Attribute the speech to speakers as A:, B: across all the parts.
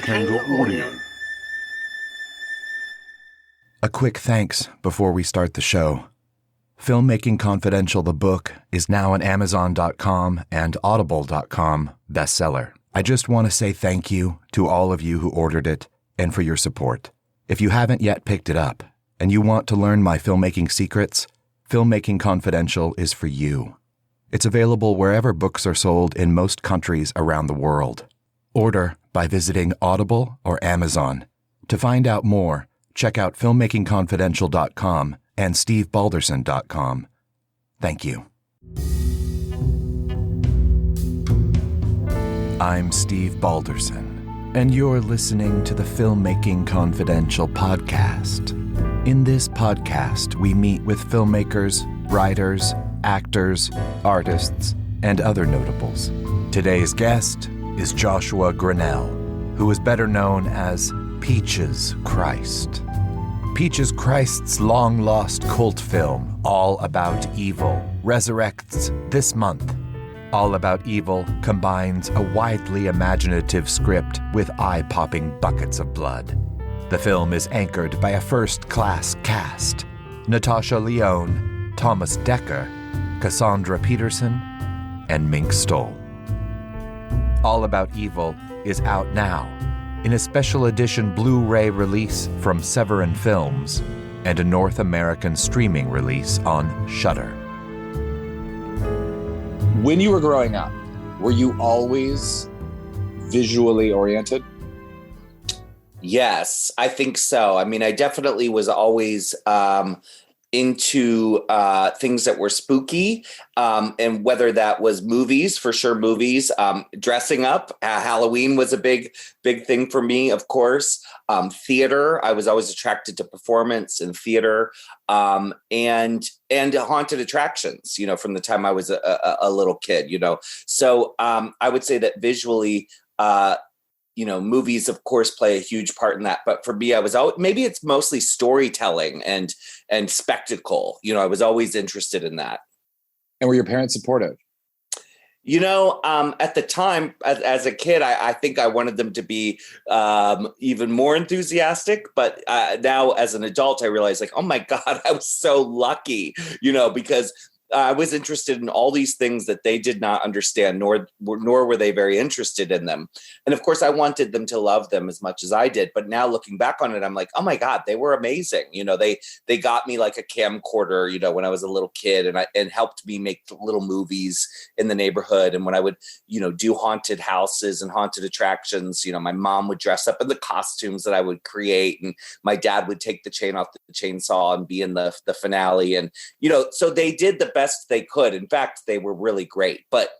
A: Audio. A quick thanks before we start the show. Filmmaking Confidential, the book, is now an Amazon.com and Audible.com bestseller. I just want to say thank you to all of you who ordered it and for your support. If you haven't yet picked it up and you want to learn my filmmaking secrets, Filmmaking Confidential is for you. It's available wherever books are sold in most countries around the world. Order by visiting Audible or Amazon. To find out more, check out filmmakingconfidential.com and stevebalderson.com. Thank you. I'm Steve Balderson, and you're listening to the Filmmaking Confidential podcast. In this podcast, we meet with filmmakers, writers, actors, artists, and other notables. Today's guest is Joshua Grannell, who is better known as Peaches Christ. Peaches Christ's long-lost cult film, All About Evil, resurrects this month. All About Evil combines a widely imaginative script with eye-popping buckets of blood. The film is anchored by a first-class cast: Natasha Lyonne, Thomas Dekker, Cassandra Peterson, and Mink Stole. All About Evil is out now in a special edition Blu-ray release from Severin Films and a North American streaming release on Shudder.
B: When you were growing up, were you always visually oriented?
C: Yes, I think so. I mean, I definitely was always into things that were spooky, and whether that was movies, for sure movies, dressing up. Halloween was a big thing for me, of course. Theater, I was always attracted to performance and theater, and haunted attractions, from the time I was a little kid, So I would say that visually, movies, of course, play a huge part in that. But for me, I was always, maybe it's mostly storytelling and spectacle. I was always interested in that.
B: And were your parents supportive?
C: At the time, as a kid, I think I wanted them to be even more enthusiastic. But now as an adult, I realize, like, oh, my God, I was so lucky, because I was interested in all these things that they did not understand, nor were they very interested in them. And of course, I wanted them to love them as much as I did. But now looking back on it, I'm like, oh my God, they were amazing. They got me like a camcorder, when I was a little kid, and helped me make little movies in the neighborhood. And when I would, do haunted houses and haunted attractions, my mom would dress up in the costumes that I would create, and my dad would take the chain off the chainsaw and be in the finale. And, so they did the best they could. In fact, they were really great. But,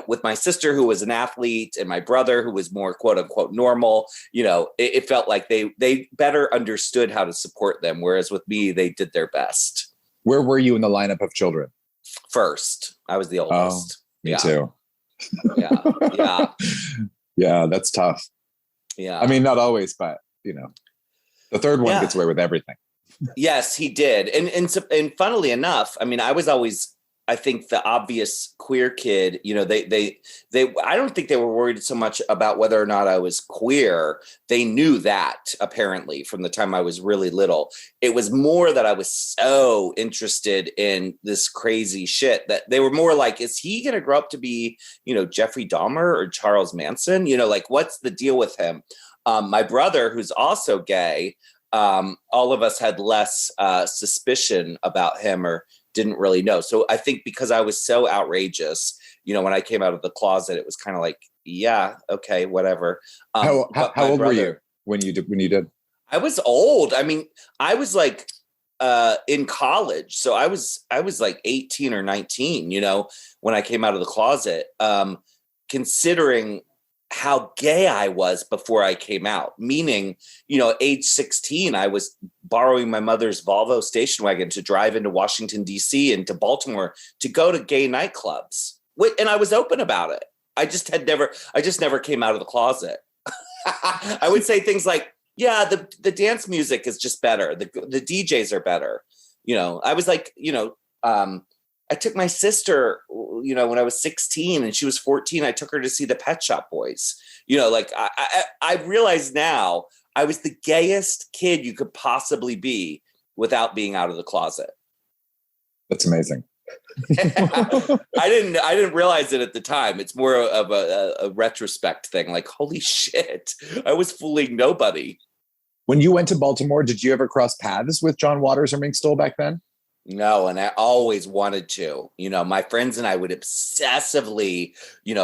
C: with my sister, who was an athlete, and my brother, who was more quote unquote normal, it felt like they better understood how to support them. Whereas with me, they did their best.
B: Where were you in the lineup of children?
C: First. I was the oldest.
B: Me too.
C: Yeah. Yeah.
B: Yeah. That's tough.
C: Yeah.
B: I mean, not always, but the third one gets away with everything.
C: Yes, he did. And funnily enough, I mean, I was always, I think, the obvious queer kid. They I don't think they were worried so much about whether or not I was queer. They knew that, apparently, from the time I was really little. It was more that I was so interested in this crazy shit that they were more like, is he going to grow up to be, Jeffrey Dahmer or Charles Manson? Like, what's the deal with him? My brother, who's also gay, all of us had less suspicion about him, or didn't really know. So I think because I was so outrageous, when I came out of the closet, it was kind of like, yeah, okay, whatever.
B: How old were you when you did?
C: I was old. I mean, I was like in college. So I was like 18 or 19, when I came out of the closet, considering how gay I was before I came out, meaning, age 16, I was borrowing my mother's Volvo station wagon to drive into Washington, D.C. and to Baltimore to go to gay nightclubs. And I was open about it. I just never came out of the closet. I would say things like, yeah, the dance music is just better. The DJs are better. I was like, I took my sister, when I was 16 and she was 14, I took her to see the Pet Shop Boys. Like I realize now I was the gayest kid you could possibly be without being out of the closet.
B: That's amazing.
C: I didn't realize it at the time. It's more of a retrospect thing. Like, holy shit, I was fooling nobody.
B: When you went to Baltimore, did you ever cross paths with John Waters or Mink Stole back then?
C: No, and I always wanted to. My friends and I would obsessively,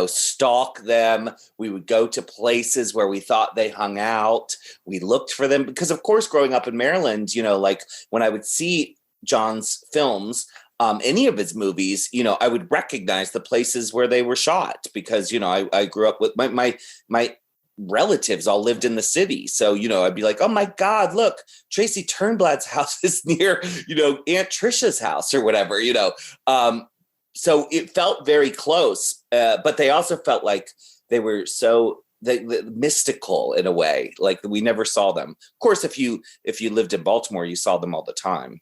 C: stalk them. We would go to places where we thought they hung out. We looked for them because, of course, growing up in Maryland, like when I would see John's films, any of his movies, I would recognize the places where they were shot because, I grew up with my relatives all lived in the city. So, I'd be like, oh my God, look, Tracy Turnblad's house is near, Aunt Trisha's house or whatever, so it felt very close, but they also felt like they were so mystical in a way, like we never saw them. Of course, if you lived in Baltimore, you saw them all the time,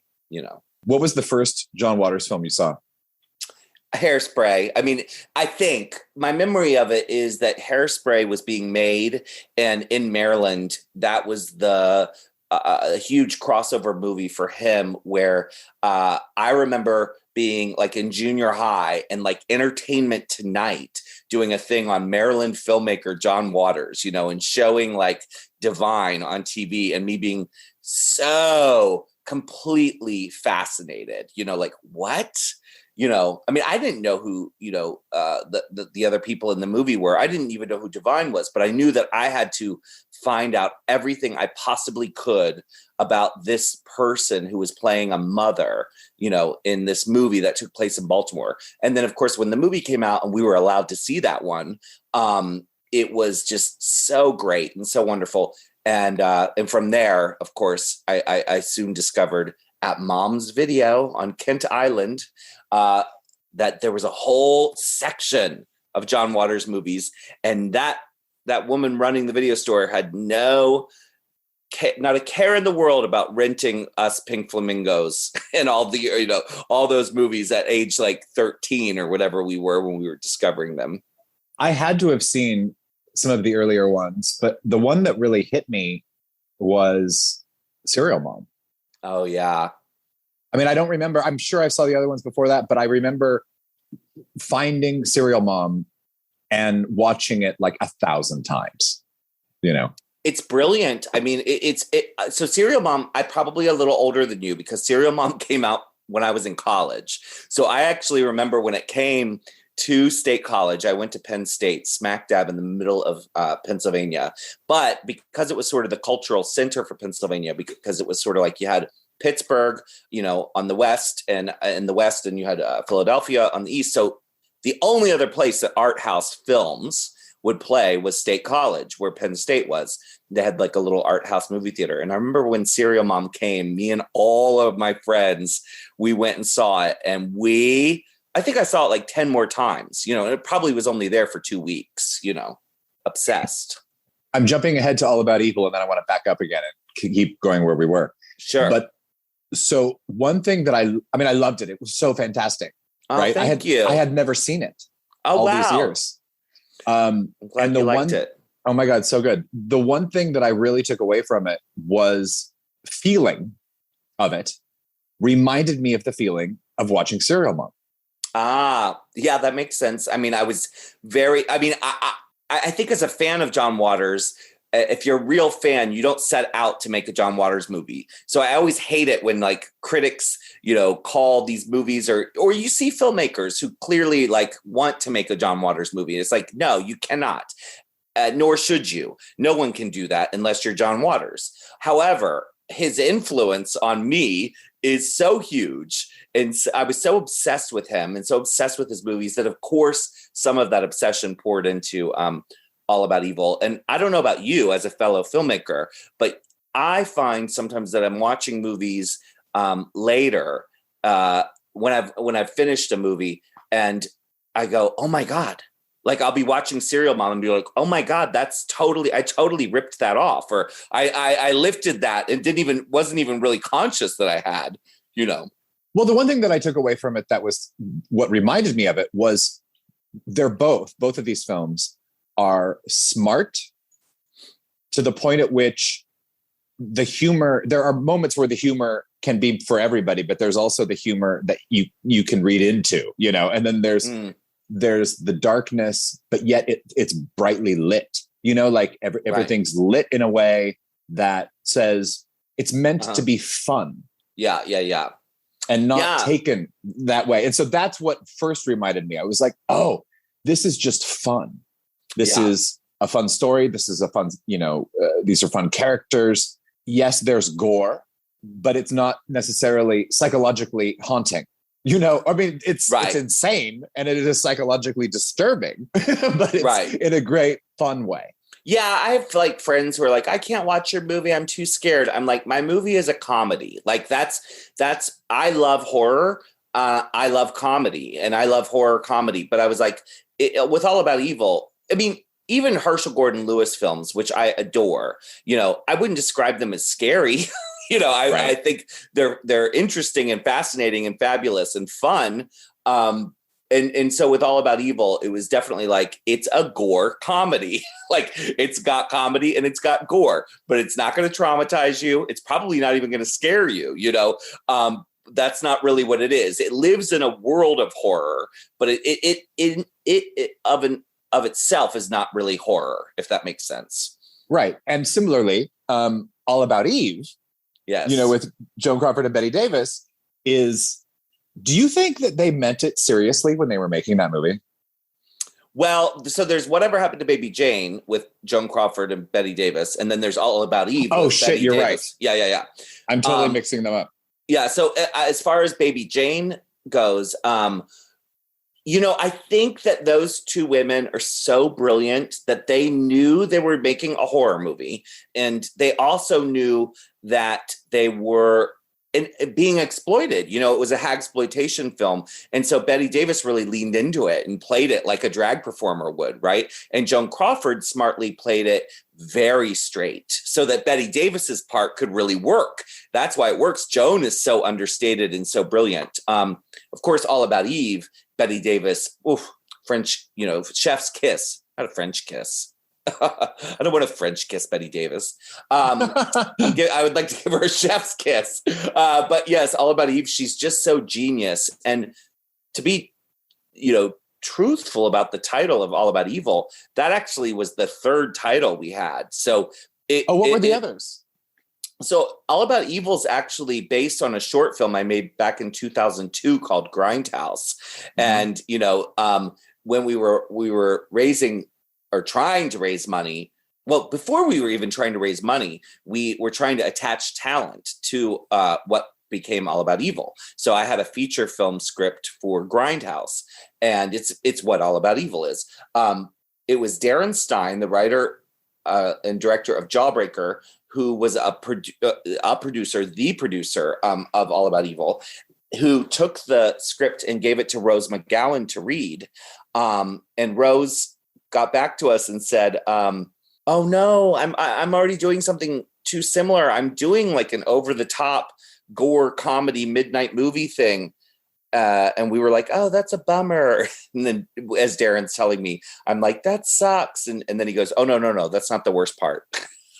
B: What was the first John Waters film you saw?
C: Hairspray. I mean, I think my memory of it is that Hairspray was being made, and in Maryland, that was the a huge crossover movie for him. Where I remember being like in junior high and like Entertainment Tonight doing a thing on Maryland filmmaker John Waters, and showing like Divine on TV, and me being so completely fascinated. Like what? I mean, I didn't know who, the other people in the movie were. I didn't even know who Divine was, but I knew that I had to find out everything I possibly could about this person who was playing a mother, in this movie that took place in Baltimore. And then, of course, when the movie came out and we were allowed to see that one, it was just so great and so wonderful. And from there, of course, I soon discovered at Mom's Video on Kent Island, that there was a whole section of John Waters movies, and that woman running the video store had not a care in the world about renting us Pink Flamingos and all the all those movies at age like 13 or whatever we were when we were discovering them.
B: I had to have seen some of the earlier ones, but the one that really hit me was Serial Mom.
C: Oh yeah.
B: I mean, I don't remember. I'm sure I saw the other ones before that, but I remember finding Serial Mom and watching it like 1,000 times,
C: It's brilliant. I mean, so Serial Mom, I'm probably a little older than you because Serial Mom came out when I was in college. So I actually remember when it came to State College, I went to Penn State, smack dab in the middle of Pennsylvania. But because it was sort of the cultural center for Pennsylvania, because it was sort of like you had Pittsburgh, on the west and in the west, and you had Philadelphia on the east. So the only other place that art house films would play was State College, where Penn State was. They had like a little art house movie theater. And I remember when Serial Mom came, me and all of my friends, we went and saw it. And I think I saw it like 10 more times, and it probably was only there for 2 weeks, obsessed.
B: I'm jumping ahead to All About Evil, and then I want to back up again and keep going where we were.
C: Sure.
B: But so one thing that I loved it. It was so fantastic.
C: Oh,
B: right.
C: Thank you.
B: I had never seen it
C: all
B: these years.
C: I'm glad you liked it.
B: Oh my God. So good. The one thing that I really took away from it was feeling of it reminded me of the feeling of watching Serial Mom.
C: Yeah, that makes sense. I mean, I think as a fan of John Waters, if you're a real fan, you don't set out to make a John Waters movie. So I always hate it when like critics, call these movies or you see filmmakers who clearly like want to make a John Waters movie. It's like, no, you cannot, nor should you. No one can do that unless you're John Waters. However, his influence on me is so huge. And I was so obsessed with him and so obsessed with his movies that, of course, some of that obsession poured into All About Evil. And I don't know about you as a fellow filmmaker, but I find sometimes that I'm watching movies later when I've finished a movie and I go, oh my God. Like I'll be watching Serial Mom and be like, oh my God, I totally ripped that off. Or I lifted that and wasn't even really conscious that I had,
B: Well, the one thing that I took away from it that was what reminded me of it was both of these films are smart to the point at which the humor, there are moments where the humor can be for everybody, but there's also the humor that you can read into, and then there's the darkness, but yet it's brightly lit, like everything's lit in a way that says it's meant to be fun.
C: Yeah.
B: And not taken that way. And so that's what first reminded me. I was like, oh, this is just fun. This is a fun story. This is a fun, these are fun characters. Yes, there's gore, but it's not necessarily psychologically haunting. I mean, it's insane and it is psychologically disturbing, but it's in a great, fun way.
C: Yeah, I have like friends who are like, I can't watch your movie. I'm too scared. I'm like, my movie is a comedy. Like that's, I love horror. I love comedy and I love horror comedy. But I was like, with All About Evil, I mean, even Herschel Gordon Lewis films, which I adore, I wouldn't describe them as scary. I think they're interesting and fascinating and fabulous and fun. And so with All About Evil, it was definitely like, it's a gore comedy. Like it's got comedy and it's got gore, but it's not going to traumatize you. It's probably not even going to scare you, that's not really what it is. It lives in a world of horror, but it of itself is not really horror, if that makes sense.
B: Right. And similarly, All About Eve, with Joan Crawford and Bette Davis do you think that they meant it seriously when they were making that movie?
C: Well, so there's Whatever Happened to Baby Jane with Joan Crawford and Bette Davis, and then there's All About Eve.
B: Oh, shit,
C: Bette
B: you're
C: Davis.
B: right.
C: Yeah.
B: I'm totally mixing them up.
C: Yeah, so as far as Baby Jane goes, I think that those two women are so brilliant that they knew they were making a horror movie, and they also knew that they were being exploited. It was a hagsploitation film. And so Bette Davis really leaned into it and played it like a drag performer would, right? And Joan Crawford smartly played it very straight so that Bette Davis's part could really work. That's why it works. Joan is so understated and so brilliant. Of course, All About Eve, Bette Davis, French, chef's kiss, not a French kiss. I don't want a French kiss Bette Davis. I would like to give her a chef's kiss. But yes, All About Eve, she's just so genius. And to be, truthful about the title of All About Evil, that actually was the third title we had. So
B: what were the others?
C: So All About Evil is actually based on a short film I made back in 2002 called Grindhouse. Mm-hmm. And, when we were raising or trying to raise money. Well, before we were even trying to raise money, we were trying to attach talent to what became All About Evil. So I had a feature film script for Grindhouse, and it's what All About Evil is. It was Darren Stein, the writer and director of Jawbreaker, who was the producer of All About Evil, who took the script and gave it to Rose McGowan to read. And Rose got back to us and said, oh no, I'm already doing something too similar. I'm doing like an over the top gore comedy midnight movie thing. And we were like, oh, that's a bummer. And then as Darren's telling me, I'm like, that sucks. And then he goes, oh, no, that's not the worst part.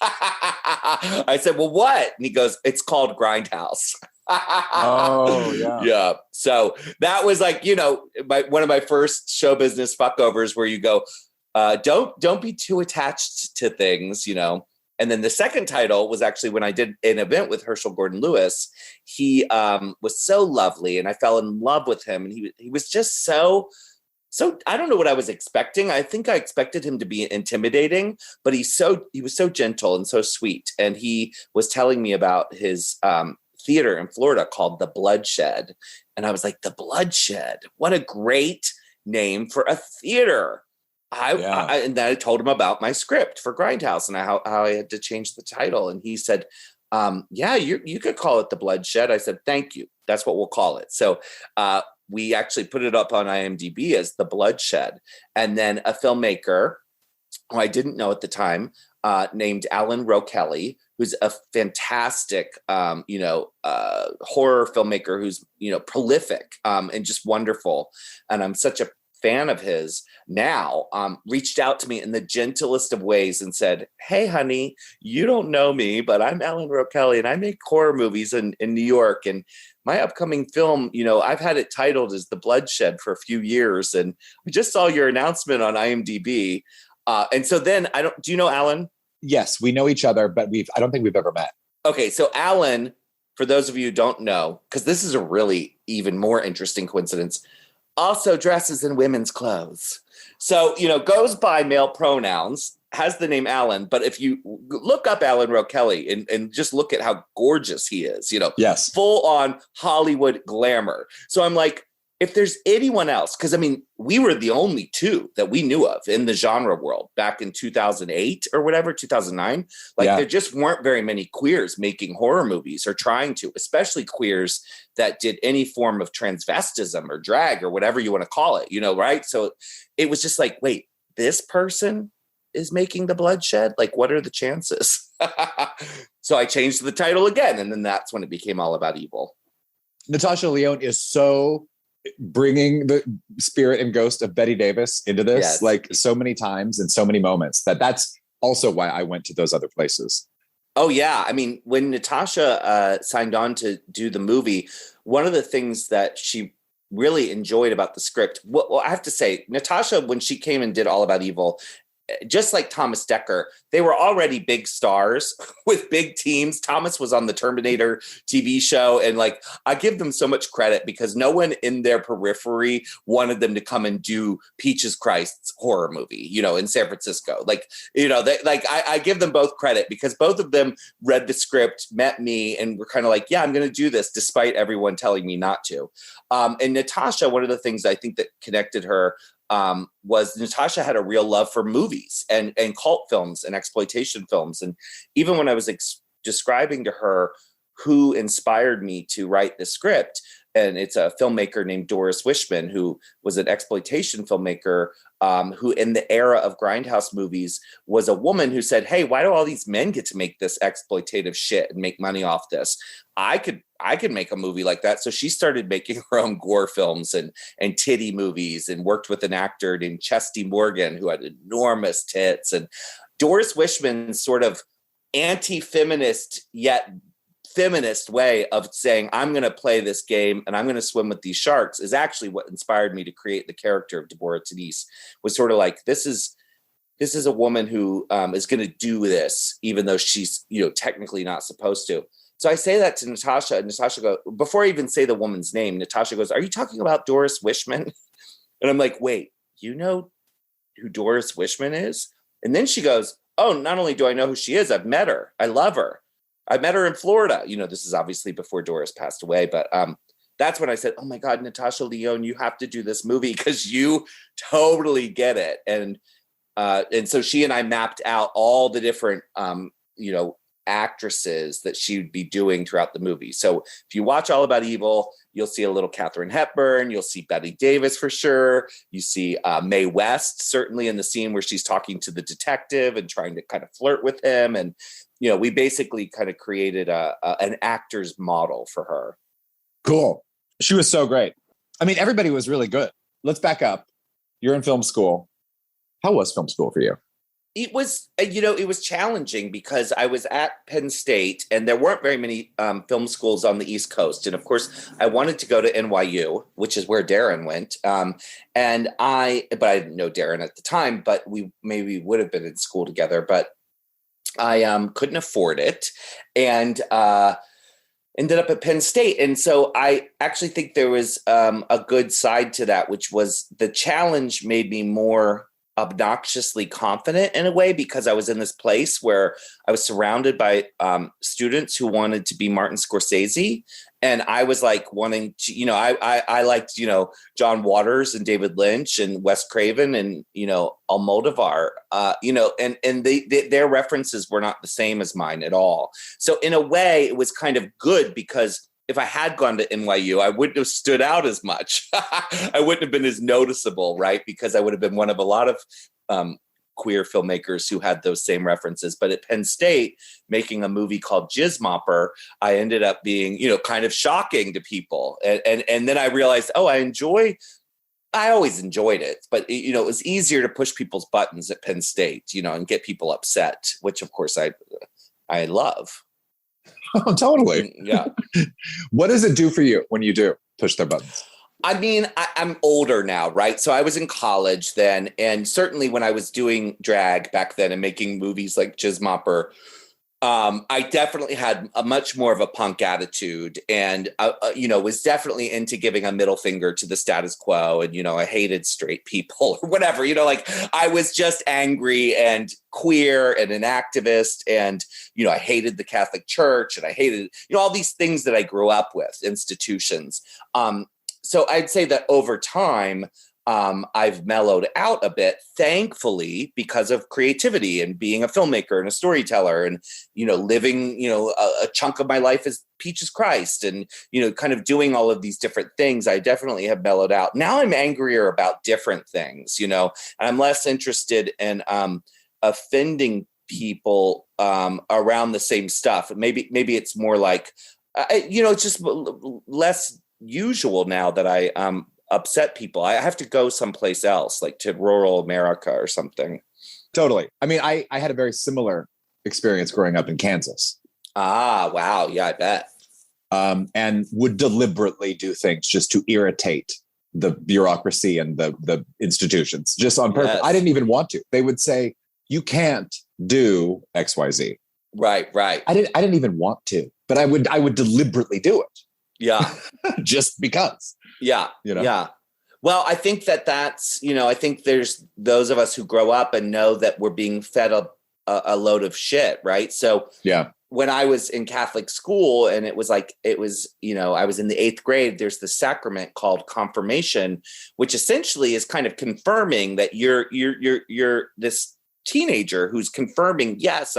C: I said, well, what? And he goes, it's called Grindhouse.
B: Oh, yeah.
C: Yeah. So that was like, one of my first show business fuckovers where you go, don't be too attached to things, And then the second title was actually when I did an event with Herschel Gordon Lewis. He was so lovely, and I fell in love with him. And he was just so I don't know what I was expecting. I think I expected him to be intimidating, but he was so gentle and so sweet. And he was telling me about his theater in Florida called The Bloodshed. And I was like, The Bloodshed, what a great name for a theater. And then I told him about my script for Grindhouse and how I had to change the title. And he said, you could call it The Bloodshed. I said, thank you. That's what we'll call it. So we actually put it up on IMDb as The Bloodshed. And then a filmmaker who I didn't know at the time, named Alan Rokelly, who's a fantastic, horror filmmaker who's, prolific and just wonderful. And I'm such a fan of his now, reached out to me in the gentlest of ways and said, "Hey, honey, you don't know me, but I'm Ellen Rokelly and I make horror movies in New York. And my upcoming film, I've had it titled as The Bloodshed for a few years. And I just saw your announcement on IMDb." And so then do you know Alan?
B: Yes, we know each other, but I don't think we've ever met.
C: Okay. So Alan, for those of you who don't know, because this is a really even more interesting coincidence, also dresses in women's clothes. So, goes by male pronouns, has the name Alan. But if you look up Alan Rokelly and just look at how gorgeous he is,
B: yes,
C: full on Hollywood glamour. So I'm like, if there's anyone else, because we were the only two that we knew of in the genre world back in 2008 or whatever, 2009. There just weren't very many queers making horror movies or trying to, especially queers that did any form of transvestism or drag or whatever you want to call it, right? So it was just like, wait, this person is making The Bloodshed? Like, what are the chances? So I changed the title again. And then that's when it became All About Evil.
B: Natasha Lyonne is so bringing the spirit and ghost of Bette Davis into this, so many times and so many moments that's also why I went to those other places.
C: Oh yeah. When Natasha signed on to do the movie, one of the things that she really enjoyed about the script, well, I have to say, Natasha, when she came and did All About Evil, just like Thomas Dekker, they were already big stars with big teams. Thomas was on the Terminator TV show. And I give them so much credit because no one in their periphery wanted them to come and do Peaches Christ's horror movie, in San Francisco. I give them both credit because both of them read the script, met me, and were kind of like, yeah, I'm going to do this despite everyone telling me not to. And Natasha, one of the things I think that connected her was Natasha had a real love for movies and cult films and exploitation films. And even when I was describing to her who inspired me to write the script, and it's a filmmaker named Doris Wishman, who was an exploitation filmmaker, who in the era of grindhouse movies was a woman who said, hey, why do all these men get to make this exploitative shit and make money off this? I could make a movie like that. So she started making her own gore films and titty movies and worked with an actor named Chesty Morgan who had enormous tits. And Doris Wishman's sort of anti-feminist yet feminist way of saying, I'm going to play this game and I'm going to swim with these sharks is actually what inspired me to create the character of Deborah Denise. Was sort of like, this is a woman who is going to do this, even though she's, technically not supposed to. So I say that to Natasha, and Natasha goes, before I even say the woman's name, Natasha goes, are you talking about Doris Wishman? And I'm like, wait, you know who Doris Wishman is? And then she goes, oh, not only do I know who she is, I've met her. I love her. I met her in Florida. This is obviously before Doris passed away, but that's when I said, oh my God, Natasha Lyonne, you have to do this movie because you totally get it. And so she and I mapped out all the different, actresses that she would be doing throughout the movie. So if you watch All About Evil, you'll see a little Katharine Hepburn, you'll see Bette Davis for sure. You see Mae West, certainly in the scene where she's talking to the detective and trying to kind of flirt with him. And, we basically kind of created an actor's model for her.
B: Cool. She was so great. Everybody was really good. Let's back up. You're in film school. How was film school for you?
C: It was, it was challenging because I was at Penn State and there weren't very many film schools on the East Coast. And of course, I wanted to go to NYU, which is where Darren went. But I didn't know Darren at the time, but we maybe would have been in school together, but I couldn't afford it and ended up at Penn State. And so I actually think there was a good side to that, which was the challenge made me more obnoxiously confident in a way because I was in this place where I was surrounded by students who wanted to be Martin Scorsese. And I was like wanting to, I liked, John Waters and David Lynch and Wes Craven and, Almodovar, and their references were not the same as mine at all. So in a way it was kind of good because if I had gone to NYU, I wouldn't have stood out as much. I wouldn't have been as noticeable, right? Because I would have been one of a lot of queer filmmakers who had those same references. But at Penn State, making a movie called Jizzmopper, I ended up being, kind of shocking to people. And then I realized, I always enjoyed it, but it was easier to push people's buttons at Penn State, and get people upset, which of course I love.
B: Oh, totally.
C: Yeah.
B: What does it do for you when you do push their buttons?
C: I mean, I'm older now, right? So I was in college then. And certainly when I was doing drag back then and making movies like Jizzmopper, I definitely had a much more of a punk attitude and, was definitely into giving a middle finger to the status quo. And, I hated straight people or whatever, I was just angry and queer and an activist. And, I hated the Catholic Church and I hated, all these things that I grew up with, institutions. So I'd say that over time, I've mellowed out a bit, thankfully, because of creativity and being a filmmaker and a storyteller and, living, a chunk of my life as Peaches Christ and, kind of doing all of these different things. I definitely have mellowed out. Now I'm angrier about different things, and I'm less interested in offending people around the same stuff. Maybe it's more like, it's just less usual now that I upset people. I have to go someplace else, like to rural America or something.
B: Totally. I mean, I had a very similar experience growing up in Kansas.
C: Ah, wow. Yeah, I bet.
B: And would deliberately do things just to irritate the bureaucracy and the institutions just on purpose. Yes. I didn't even want to. They would say, you can't do XYZ.
C: Right.
B: I didn't even want to, but I would deliberately do it.
C: Yeah.
B: Just because.
C: Yeah. Yeah. Well, I think that's, I think there's those of us who grow up and know that we're being fed a load of shit. Right. So
B: yeah,
C: when I was in Catholic school and I was in the 8th grade, there's the sacrament called confirmation, which essentially is kind of confirming that you're this teenager who's confirming, yes,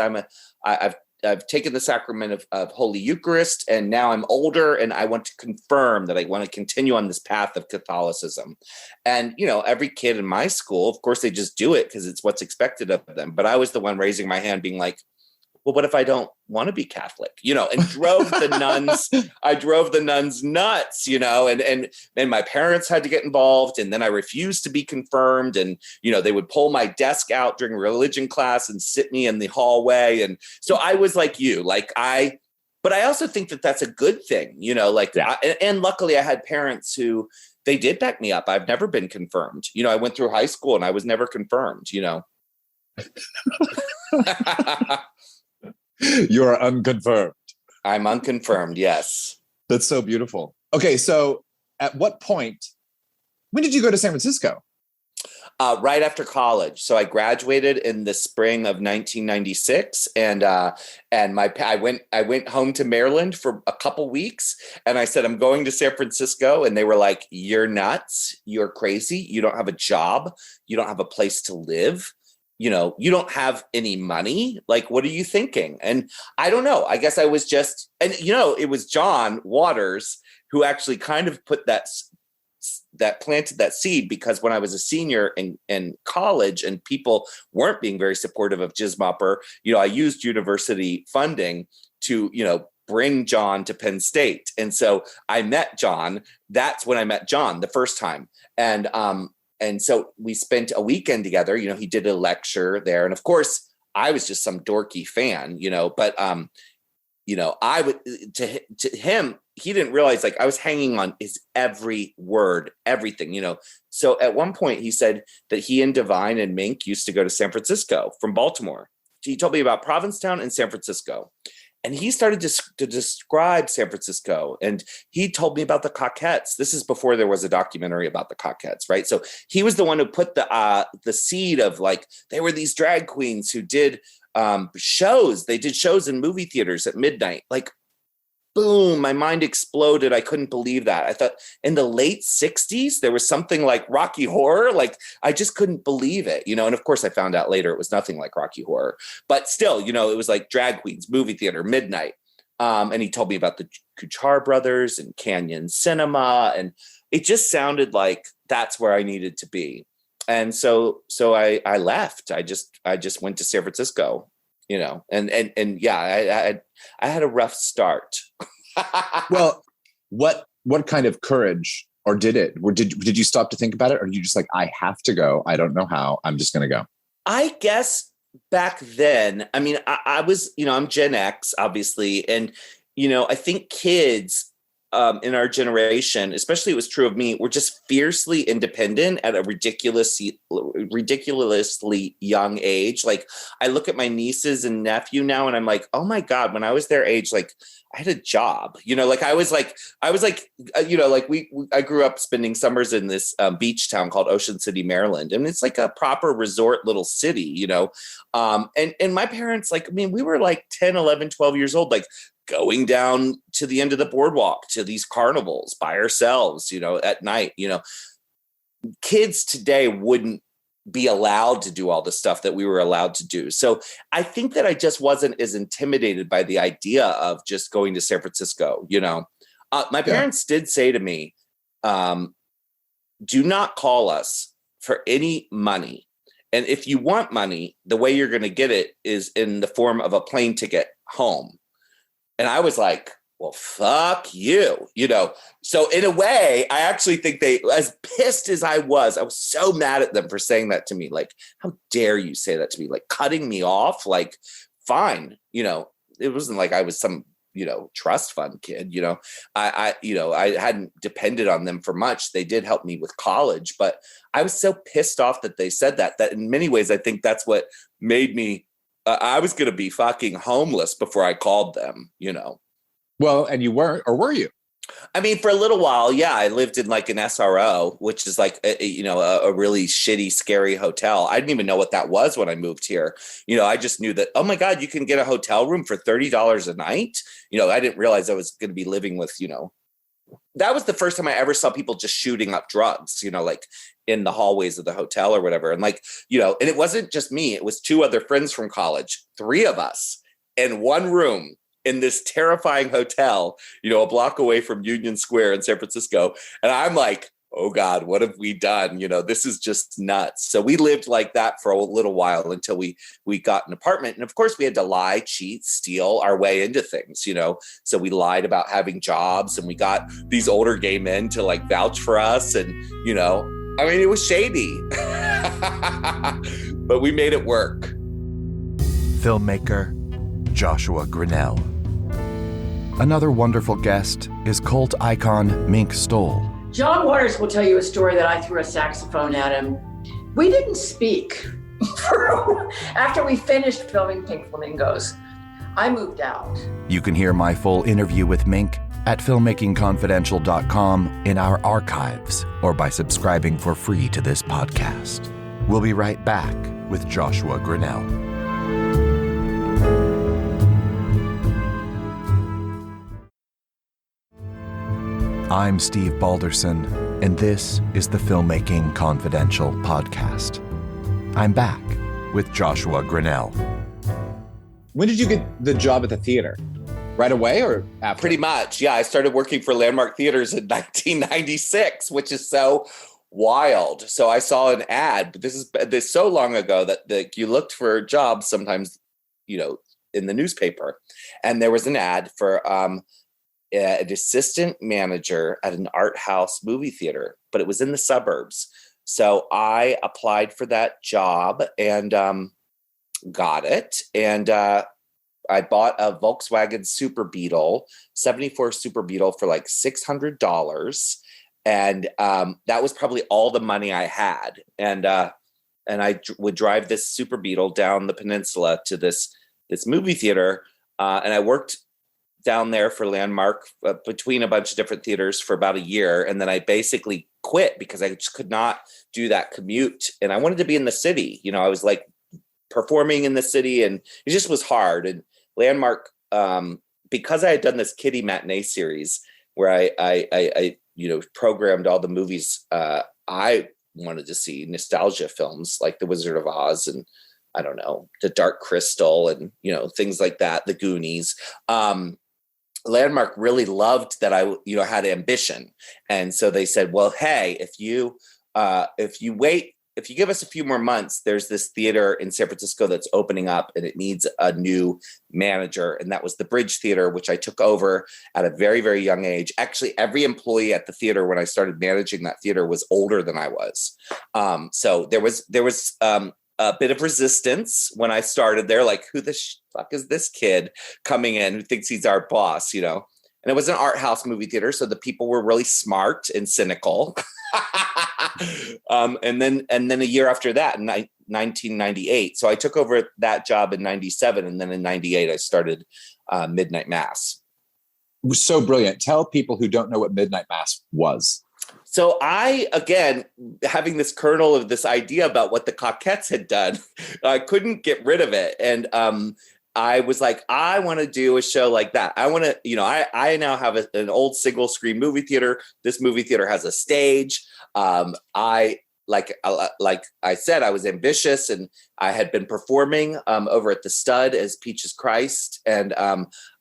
C: I've taken the sacrament of Holy Eucharist and now I'm older and I want to confirm that I want to continue on this path of Catholicism. And, every kid in my school, of course, they just do it because it's what's expected of them. But I was the one raising my hand being like, well, what if I don't want to be Catholic, and drove the nuns nuts, and my parents had to get involved and then I refused to be confirmed. And, they would pull my desk out during religion class and sit me in the hallway. And so I was like you, but I also think that that's a good thing, yeah. And luckily I had parents who they did back me up. I've never been confirmed. I went through high school and I was never confirmed,
B: You're unconfirmed.
C: I'm unconfirmed. Yes.
B: That's so beautiful. Okay. So at what point, when did you go to San Francisco?
C: Right after college. So I graduated in the spring of 1996 and I went home to Maryland for a couple weeks and I said, I'm going to San Francisco. And they were like, you're nuts. You're crazy. You don't have a job. You don't have a place to live. You don't have any money. Like, what are you thinking? And I don't know. I guess I was just, and it was John Waters who actually kind of put that planted that seed, because when I was a senior in college and people weren't being very supportive of Jizzmopper, I used university funding to, bring John to Penn State. And so I met John. That's when I met John the first time. And so we spent a weekend together. He did a lecture there. And of course, I was just some dorky fan, but, I would, to him, he didn't realize I was hanging on his every word, everything, So at one point he said that he and Divine and Mink used to go to San Francisco from Baltimore. He told me about Provincetown and San Francisco. And he started to describe San Francisco. And he told me about the Cockettes. This is before there was a documentary about the Cockettes, right? So he was the one who put the seed of they were these drag queens who did shows. They did shows in movie theaters at midnight. Boom, my mind exploded. I couldn't believe that. I thought in the late 60s, there was something like Rocky Horror. I just couldn't believe it, And of course I found out later it was nothing like Rocky Horror, but still, it was like drag queens, movie theater, midnight. And he told me about the Kuchar brothers and Canyon Cinema. And it just sounded like that's where I needed to be. And so I left. I just went to San Francisco, you know, and yeah, I had a rough start.
B: Well, what kind of courage, or did you stop to think about it? Or are you just like, I have to go, I don't know how, I'm just going to go?
C: I guess back then, I mean, I was, you know, I'm Gen X, obviously. And, you know, I think kids in our generation, especially it was true of me, were just fiercely independent at a ridiculously young age. Like, I look at my nieces and nephew now and I'm like, oh my God, when I was their age, like, I had a job, you know, like I was like, you know, like I grew up spending summers in this beach town called Ocean City, Maryland. And it's like a proper resort little city, you know? And my parents, like, I mean, we were like 10, 11, 12 years old, like going down to the end of the boardwalk to these carnivals by ourselves, you know, at night. You know, kids today wouldn't be allowed to do all the stuff that we were allowed to do. So I think that I just wasn't as intimidated by the idea of just going to San Francisco. You know, my parents did say to me, do not call us for any money. And if you want money, the way you're going to get it is in the form of a plane ticket home. And I was like, well, fuck you, you know? So in a way, I actually think they, as pissed as I was so mad at them for saying that to me. Like, how dare you say that to me? Like, cutting me off, like, fine. You know, it wasn't like I was some, you know, trust fund kid, you know, I hadn't depended on them for much. They did help me with college, but I was so pissed off that they said that in many ways, I think that's what made me, I was going to be fucking homeless before I called them, you know?
B: Well, and you weren't, or were you?
C: I mean, for a little while, yeah, I lived in like an SRO, which is like, a really shitty, scary hotel. I didn't even know what that was when I moved here. You know, I just knew that, oh my God, you can get a hotel room for $30 a night. You know, I didn't realize I was going to be living with, you know, that was the first time I ever saw people just shooting up drugs, you know, like in the hallways of the hotel or whatever. And like, you know, and it wasn't just me, it was two other friends from college, three of us in one room in this terrifying hotel, you know, a block away from Union Square in San Francisco. And I'm like, oh God, what have we done? You know, this is just nuts. So we lived like that for a little while until we got an apartment. And of course we had to lie, cheat, steal our way into things, you know? So we lied about having jobs and we got these older gay men to like vouch for us. And, you know, I mean, it was shady, but we made it work.
A: Filmmaker Joshua Grannell. Another wonderful guest is cult icon Mink Stole.
D: John Waters will tell you a story that I threw a saxophone at him. We didn't speak. After we finished filming Pink Flamingos, I moved out.
A: You can hear my full interview with Mink at filmmakingconfidential.com in our archives or by subscribing for free to this podcast. We'll be right back with Joshua Grannell. I'm Steve Balderson, and this is the Filmmaking Confidential podcast. I'm back with Joshua Grannell.
B: When did you get the job at the theater? Right away or after?
C: Pretty much, yeah. I started working for Landmark Theaters in 1996, which is so wild. So I saw an ad, but this is so long ago that you looked for jobs sometimes, you know, in the newspaper. And there was an ad for an assistant manager at an art house movie theater, but it was in the suburbs. So I applied for that job and got it. And I bought a Volkswagen Super Beetle, 74 Super Beetle for like $600. And that was probably all the money I had. And I would drive this Super Beetle down the peninsula to this movie theater. And I worked down there for Landmark between a bunch of different theaters for about a year. And then I basically quit because I just could not do that commute. And I wanted to be in the city. You know, I was like performing in the city and it just was hard. And Landmark, because I had done this kiddie matinee series where I you know, programmed all the movies I wanted to see, nostalgia films like The Wizard of Oz and I don't know, The Dark Crystal and, you know, things like that, The Goonies. Landmark really loved that I, you know, had ambition. And so they said, well, hey, if you wait if you give us a few more months, there's this theater in San Francisco that's opening up and it needs a new manager. And that was the Bridge Theater, which I took over at a very, very young age. Actually, every employee at the theater when I started managing that theater was older than I was. So there was a bit of resistance when I started there, like, who the fuck is this kid coming in who thinks he's our boss, you know? And it was an art house movie theater, so the people were really smart and cynical. And then a year after that, in 1998, so I took over that job in 97, and then in 98, I started Midnight Mass.
B: It was so brilliant. Tell people who don't know what Midnight Mass was.
C: So I, again, having this kernel of this idea about what the Cockettes had done, I couldn't get rid of it. And I was like, I want to do a show like that. I want to, you know, I now have an old single screen movie theater. This movie theater has a stage. Like I said, I was ambitious, and I had been performing over at the Stud as Peaches Christ. And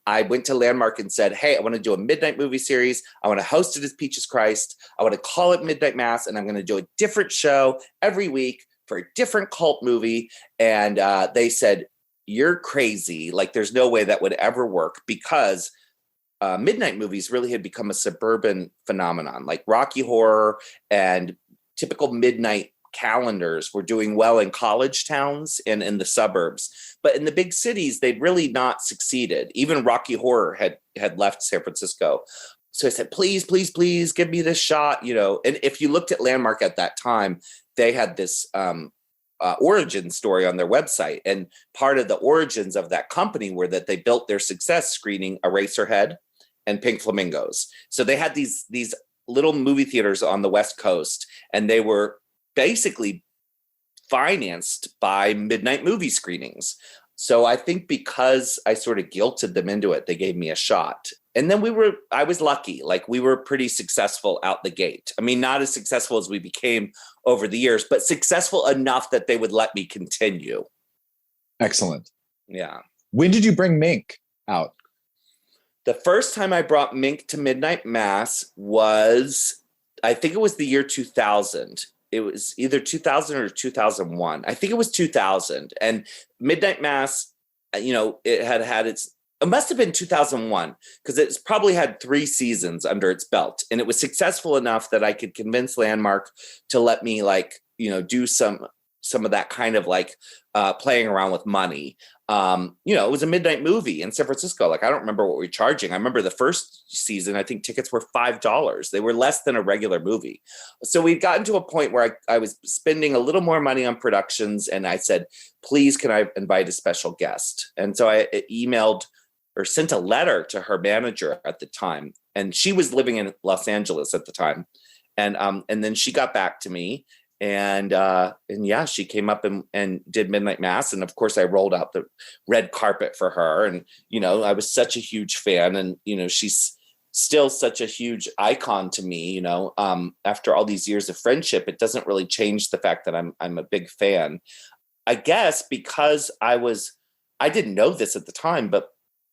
C: I went to Landmark and said, hey, I want to do a midnight movie series. I want to host it as Peaches Christ. I want to call it Midnight Mass, and I'm going to do a different show every week for a different cult movie. And they said, you're crazy. Like, there's no way that would ever work, because midnight movies really had become a suburban phenomenon. Like Rocky Horror and typical midnight calendars were doing well in college towns and in the suburbs. But in the big cities, they'd really not succeeded. Even Rocky Horror had left San Francisco. So I said, please, please, please give me this shot, you know. And if you looked at Landmark at that time, they had this origin story on their website. And part of the origins of that company were that they built their success screening Eraserhead and Pink Flamingos. So they had these little movie theaters on the West Coast, and they were basically financed by midnight movie screenings. So I think because I sort of guilted them into it, they gave me a shot. And then I was lucky. Like, we were pretty successful out the gate. I mean, not as successful as we became over the years, but successful enough that they would let me continue.
B: Excellent.
C: Yeah.
B: When did you bring Mink out?
C: The first time I brought Mink to Midnight Mass was, I think it was the year 2000. It was either 2000 or 2001. I think it was 2000. And Midnight Mass, you know, it must have been 2001, because it's probably had 3 seasons under its belt. And it was successful enough that I could convince Landmark to let me, like, you know, do some of that kind of like playing around with money. You know, it was a midnight movie in San Francisco. Like, I don't remember what we were charging. I remember the first season, I think tickets were $5. They were less than a regular movie. So we'd gotten to a point where I was spending a little more money on productions. And I said, please, can I invite a special guest? And so I emailed or sent a letter to her manager at the time. And she was living in Los Angeles at the time. And then she got back to me. And yeah, she came up and did Midnight Mass. And of course, I rolled out the red carpet for her. And, you know, I was such a huge fan. And, you know, she's still such a huge icon to me. You know, after all these years of friendship, it doesn't really change the fact that I'm a big fan. I guess because I didn't know this at the time, but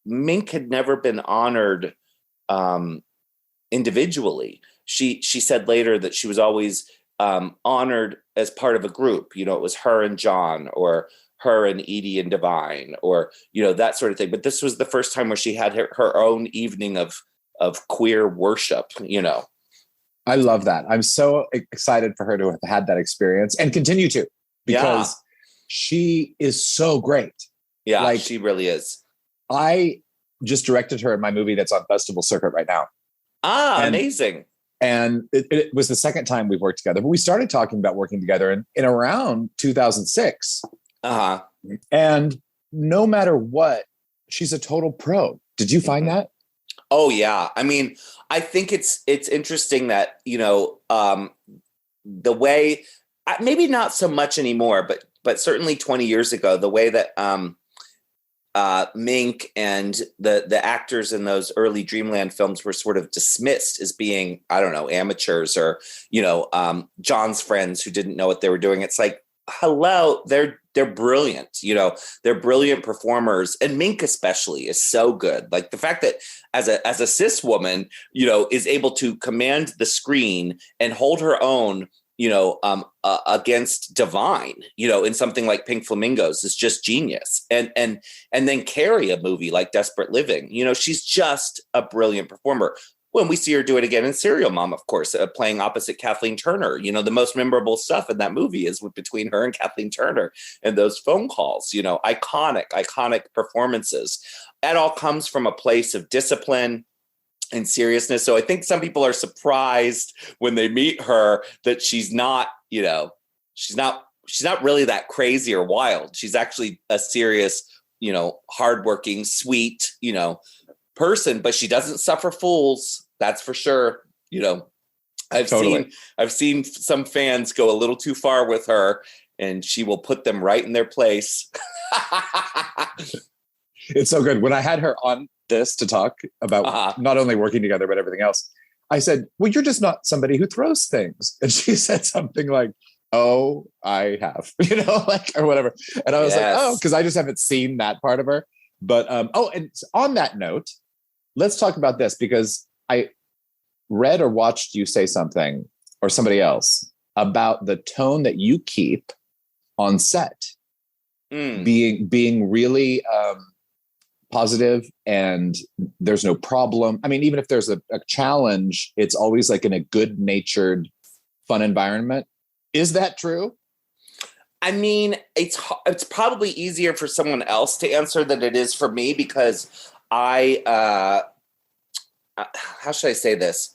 C: Mink had never been honored individually. She said later that she was always honored as part of a group. You know, it was her and John, or her and Edie and Divine, or, you know, that sort of thing. But this was the first time where she had her own evening of queer worship, you know.
B: I love that. I'm so excited for her to have had that experience and continue to, because she is so great.
C: Yeah, like, she really is.
B: I just directed her in my movie that's on festival circuit right now.
C: Amazing.
B: And it was the second time we've worked together, but we started talking about working together in around 2006.
C: Uh-huh.
B: And no matter what, she's a total pro. Did you find that?
C: Oh, yeah. I mean, I think it's interesting that, you know, the way, maybe not so much anymore, but certainly 20 years ago, the way that Mink and the actors in those early Dreamland films were sort of dismissed as being, I don't know, amateurs, or, you know, John's friends who didn't know what they were doing. It's like, hello, they're brilliant. You know, they're brilliant performers. And Mink especially is so good. Like, the fact that as a cis woman, you know, is able to command the screen and hold her own against Divine, in something like Pink Flamingos is just genius. And then carry a movie like Desperate Living. She's just a brilliant performer. When we see her do it again in Serial Mom, of course, playing opposite Kathleen Turner, the most memorable stuff in that movie is between her and Kathleen Turner and those phone calls, iconic performances. That all comes from a place of discipline and seriousness. So I think some people are surprised when they meet her that she's not really that crazy or wild. She's actually a serious, hardworking, sweet, person, but she doesn't suffer fools. That's for sure. I've seen some fans go a little too far with her, and she will put them right in their place.
B: It's so good. When I had her on this to talk about not only working together, but everything else, I said, well, you're just not somebody who throws things. And she said something like, oh, I have, or whatever. And I was like, oh, because I just haven't seen that part of her. But, and on that note, let's talk about this, because I read or watched you say something, or somebody else, about the tone that you keep on set, being really positive, and there's no problem. I mean, even if there's a challenge, it's always like in a good-natured, fun environment. Is that true?
C: I mean, it's probably easier for someone else to answer than it is for me, because how should I say this?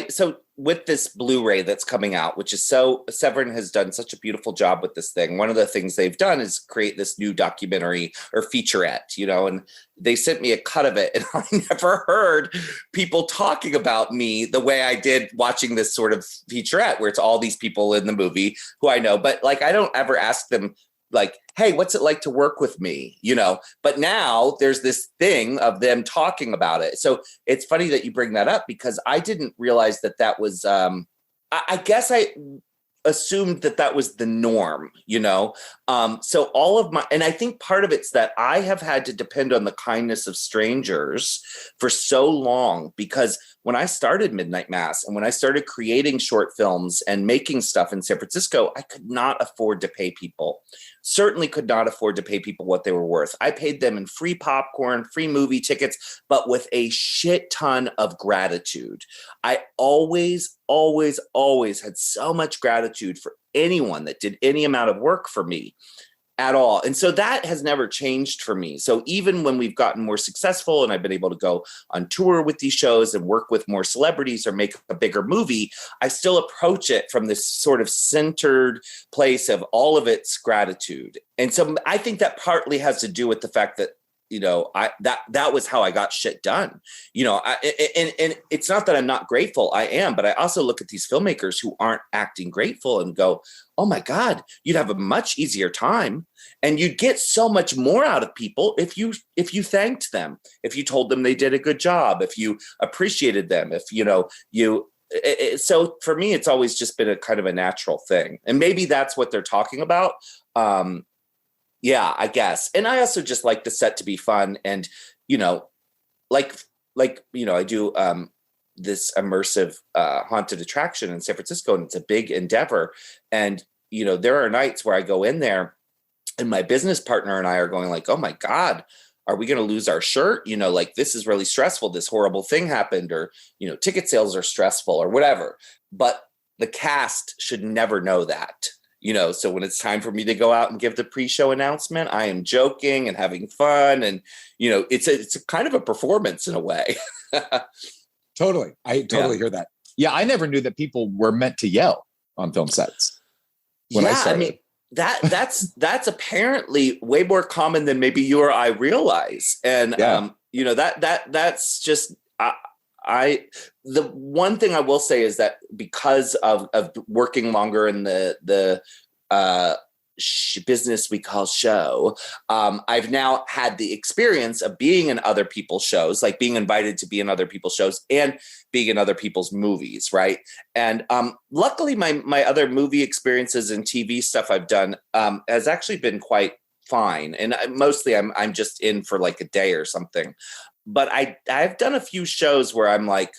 C: So with this Blu-ray that's coming out, which is Severin has done such a beautiful job with this thing. One of the things they've done is create this new documentary or featurette, and they sent me a cut of it, and I never heard people talking about me the way I did watching this sort of featurette, where it's all these people in the movie who I know, but I don't ever ask them, hey, what's it like to work with me? But now there's this thing of them talking about it. So it's funny that you bring that up, because I didn't realize that was, I guess I assumed that was the norm, so all of and I think part of it's that I have had to depend on the kindness of strangers for so long, because when I started Midnight Mass and when I started creating short films and making stuff in San Francisco, I could not afford to pay people. Certainly could not afford to pay people what they were worth. I paid them in free popcorn, free movie tickets, but with a shit ton of gratitude. I always had so much gratitude for anyone that did any amount of work for me at all. And so that has never changed for me. So even when we've gotten more successful and I've been able to go on tour with these shows and work with more celebrities or make a bigger movie, I still approach it from this sort of centered place of all of its gratitude. And so I think that partly has to do with the fact that, that was how I got shit done, and it's not that I'm not grateful. I am, but I also look at these filmmakers who aren't acting grateful and go, oh my God, you'd have a much easier time and you'd get so much more out of people if you thanked them, if you told them they did a good job, if you appreciated them, if so for me, it's always just been a kind of a natural thing. And maybe that's what they're talking about. Yeah, I guess. And I also just like the set to be fun. And, I do this immersive haunted attraction in San Francisco, and it's a big endeavor. And, there are nights where I go in there and my business partner and I are going like, oh my God, are we going to lose our shirt? This is really stressful. This horrible thing happened, or, ticket sales are stressful or whatever. But the cast should never know that. So when it's time for me to go out and give the pre-show announcement, I am joking and having fun. And, it's a kind of a performance in a way.
B: Totally. I totally hear that. Yeah. I never knew that people were meant to yell on film sets when I started. I mean,
C: that's apparently way more common than maybe you or I realize. And, that's just, the one thing I will say is that because of working longer in the business we call show, I've now had the experience of being in other people's shows, like being invited to be in other people's shows and being in other people's movies, right? And luckily, my other movie experiences and TV stuff I've done has actually been quite fine. And mostly I'm just in for like a day or something. But I've done a few shows where I'm like,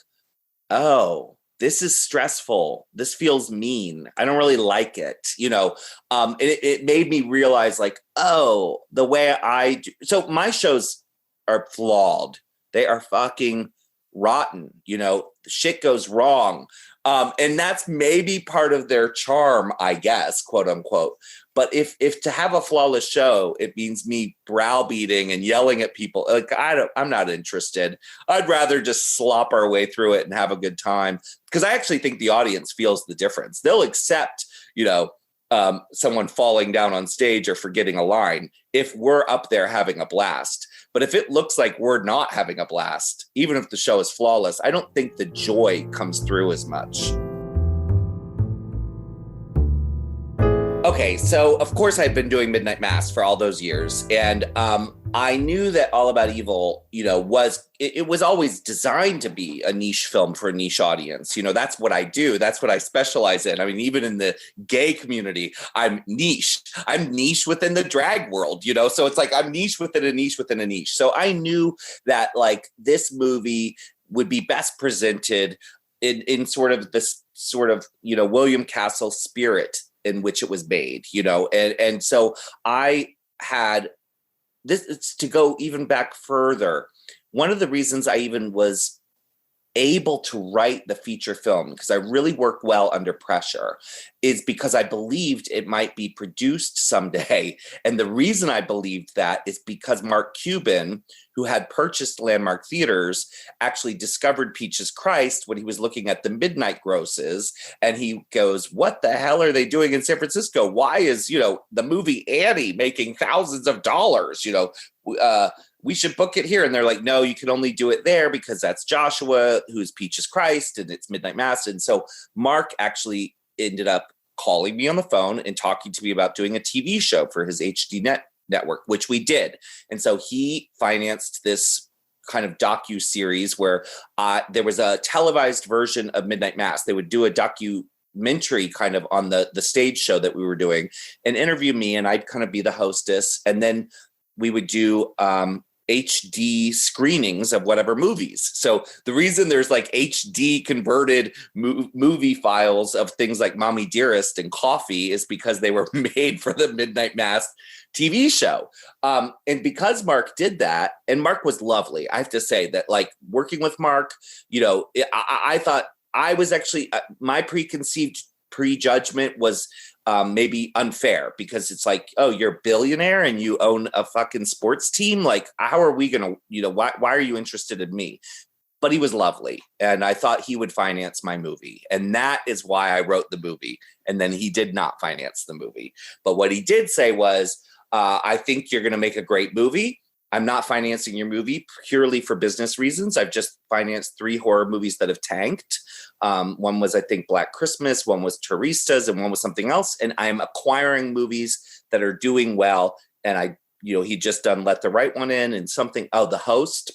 C: oh, this is stressful. This feels mean. I don't really like it. It made me realize like, oh, the way I do. So my shows are flawed. They are fucking rotten. Shit goes wrong. And that's maybe part of their charm, I guess, quote unquote. But if to have a flawless show, it means me browbeating and yelling at people. Like I'm not interested. I'd rather just slop our way through it and have a good time, because I actually think the audience feels the difference. They'll accept, someone falling down on stage or forgetting a line if we're up there having a blast. But if it looks like we're not having a blast, even if the show is flawless, I don't think the joy comes through as much. Okay, so of course I'd been doing Midnight Mass for all those years, and I knew that All About Evil, it was always designed to be a niche film for a niche audience. That's what I do. That's what I specialize in. I mean, even in the gay community, I'm niche. I'm niche within the drag world, so it's like I'm niche within a niche within a niche. So I knew that like this movie would be best presented in sort of this sort of, William Castle spirit in which it was made, and so I had this. It's to go even back further. One of the reasons I even was able to write the feature film, because I really worked well under pressure, is because I believed it might be produced someday. And the reason I believed that is because Mark Cuban, who had purchased Landmark Theaters, actually discovered Peaches Christ when he was looking at the midnight grosses. And he goes, what the hell are they doing in San Francisco? Why is, the movie Annie making thousands of dollars? We should book it here. And they're like, no, you can only do it there because that's Joshua, who's Peaches Christ, and it's Midnight Mass. And so Mark actually ended up calling me on the phone and talking to me about doing a TV show for his HD network, which we did. And so he financed this kind of docu-series where there was a televised version of Midnight Mass. They would do a documentary kind of on the stage show that we were doing and interview me, and I'd kind of be the hostess. And then we would do HD screenings of whatever movies. So the reason there's like HD converted movie files of things like Mommy Dearest and Coffee is because they were made for the Midnight Mass TV show. And because Mark did that, and Mark was lovely, I have to say that like working with Mark, I thought I was actually, my preconceived prejudgment was maybe unfair, because it's like, oh, you're a billionaire and you own a fucking sports team. Like, how are we going to, why are you interested in me? But he was lovely. And I thought he would finance my movie. And that is why I wrote the movie. And then he did not finance the movie. But what he did say was, I think you're going to make a great movie. I'm not financing your movie purely for business reasons. I've just financed 3 horror movies that have tanked. One was, I think, Black Christmas. One was Turistas, and one was something else. And I'm acquiring movies that are doing well. And he just done Let the Right One In and something. Oh, The Host.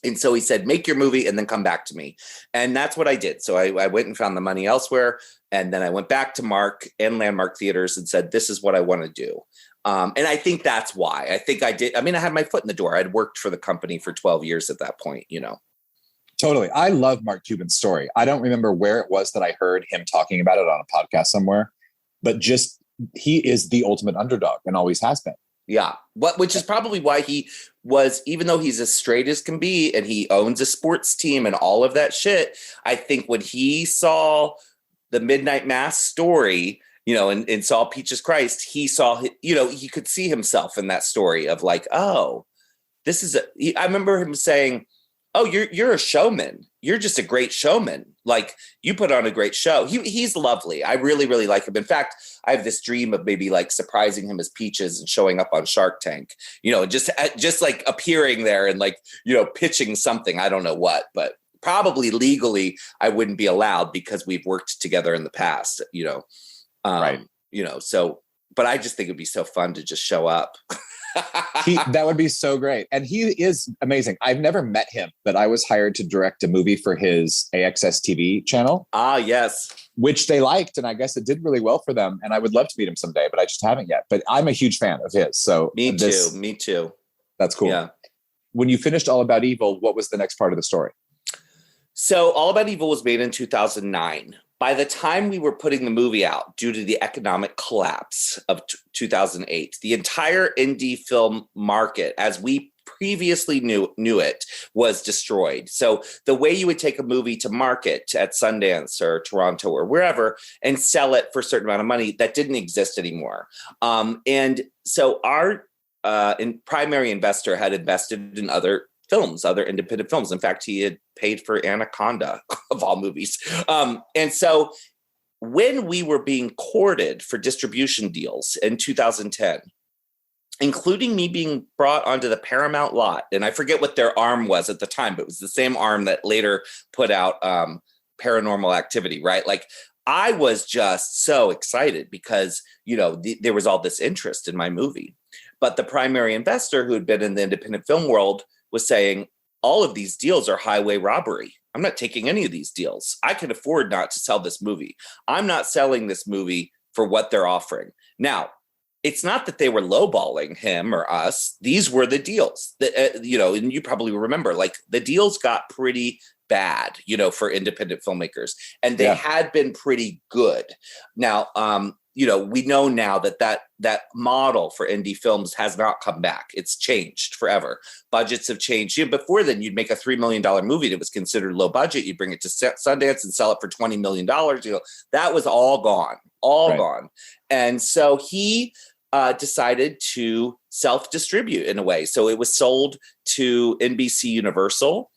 C: And so he said, make your movie and then come back to me. And that's what I did. So I went and found the money elsewhere. And then I went back to Mark and Landmark Theaters and said, this is what I want to do. And I think that's why. I think I did. I mean, I had my foot in the door. I'd worked for the company for 12 years at that point,
B: Totally. I love Mark Cuban's story. I don't remember where it was that I heard him talking about it on a podcast somewhere, but just he is the ultimate underdog and always has been.
C: Yeah. Which is probably why he was, even though he's as straight as can be and he owns a sports team and all of that shit, I think when he saw the Midnight Mass story, and saw Peaches Christ, he saw, he could see himself in that story of like, oh, this is I remember him saying, oh, you're a showman. You're just a great showman. Like, you put on a great show. He's lovely. I really, really like him. In fact, I have this dream of maybe like surprising him as Peaches and showing up on Shark Tank, just like appearing there and like, pitching something. I don't know what, but probably legally I wouldn't be allowed because we've worked together in the past, right. So, but I just think it'd be so fun to just show up.
B: That would be so great. And he is amazing. I've never met him, but I was hired to direct a movie for his AXS TV channel.
C: Ah, yes.
B: Which they liked. And I guess it did really well for them. And I would love to meet him someday, but I just haven't yet. But I'm a huge fan of his. So
C: Me too.
B: That's cool.
C: Yeah.
B: When you finished All About Evil, what was the next part of the story?
C: So All About Evil was made in 2009. By the time we were putting the movie out, due to the economic collapse of 2008, the entire indie film market, as we previously knew it, was destroyed. So the way you would take a movie to market at Sundance or Toronto or wherever and sell it for a certain amount of money, that didn't exist anymore. And so our primary investor had invested in other films, other independent films. In fact, he had paid for Anaconda, of all movies. And so when we were being courted for distribution deals in 2010, including me being brought onto the Paramount lot, and I forget what their arm was at the time, but it was the same arm that later put out Paranormal Activity, right? Like, I was just so excited because, there was all this interest in my movie. But the primary investor, who had been in the independent film world, was saying, all of these deals are highway robbery. I'm not taking any of these deals. I can afford not to sell this movie. I'm not selling this movie for what they're offering. Now, it's not that they were lowballing him or us. These were the deals that, and you probably remember, like, the deals got pretty bad, for independent filmmakers, and they had been pretty good. Now, we know now that model for indie films has not come back. It's changed forever. Budgets have changed. Before then, you'd make a $3 million movie that was considered low budget. You'd bring it to Sundance and sell it for $20 million. That was all gone, gone. And so he decided to self-distribute in a way. So it was sold to NBC Universal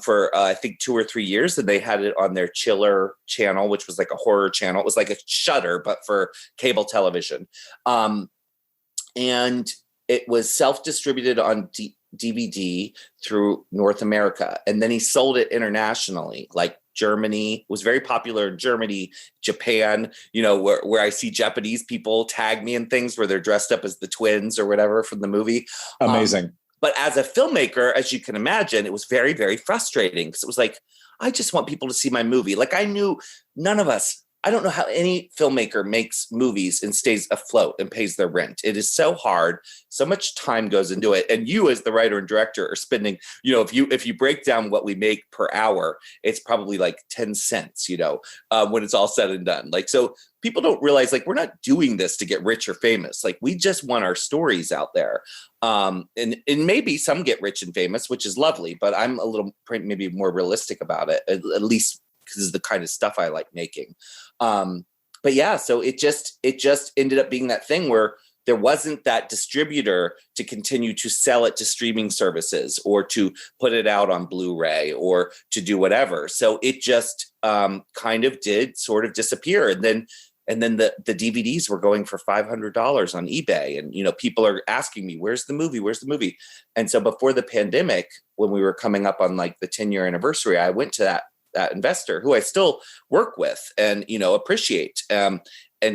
C: for I think 2 or 3 years, and they had it on their Chiller channel, which was like a horror channel. It was like a Shudder, but for cable television. And it was self-distributed on DVD through North America. And then he sold it internationally, like Germany. Was very popular in Germany, Japan, where I see Japanese people tag me in things where they're dressed up as the twins or whatever from the movie.
B: Amazing.
C: But as a filmmaker, as you can imagine, it was very, very frustrating because it was like, I just want people to see my movie. Like, I knew none of us, I don't know how any filmmaker makes movies and stays afloat and pays their rent. It is so hard. So much time goes into it. And you, as the writer and director, are spending, if you break down what we make per hour, it's probably like 10 cents, when it's all said and done. Like, so people don't realize, like, we're not doing this to get rich or famous. Like, we just want our stories out there. And maybe some get rich and famous, which is lovely, but I'm a little maybe more realistic about it, at least because it's the kind of stuff I like making. But yeah, so it just ended up being that thing where there wasn't that distributor to continue to sell it to streaming services or to put it out on Blu-ray or to do whatever. So it just kind of did sort of disappear. And then the DVDs were going for $500 on eBay. And, people are asking me, where's the movie? And so before the pandemic, when we were coming up on like the 10-year anniversary, I went to that investor, who I still work with and, appreciate, and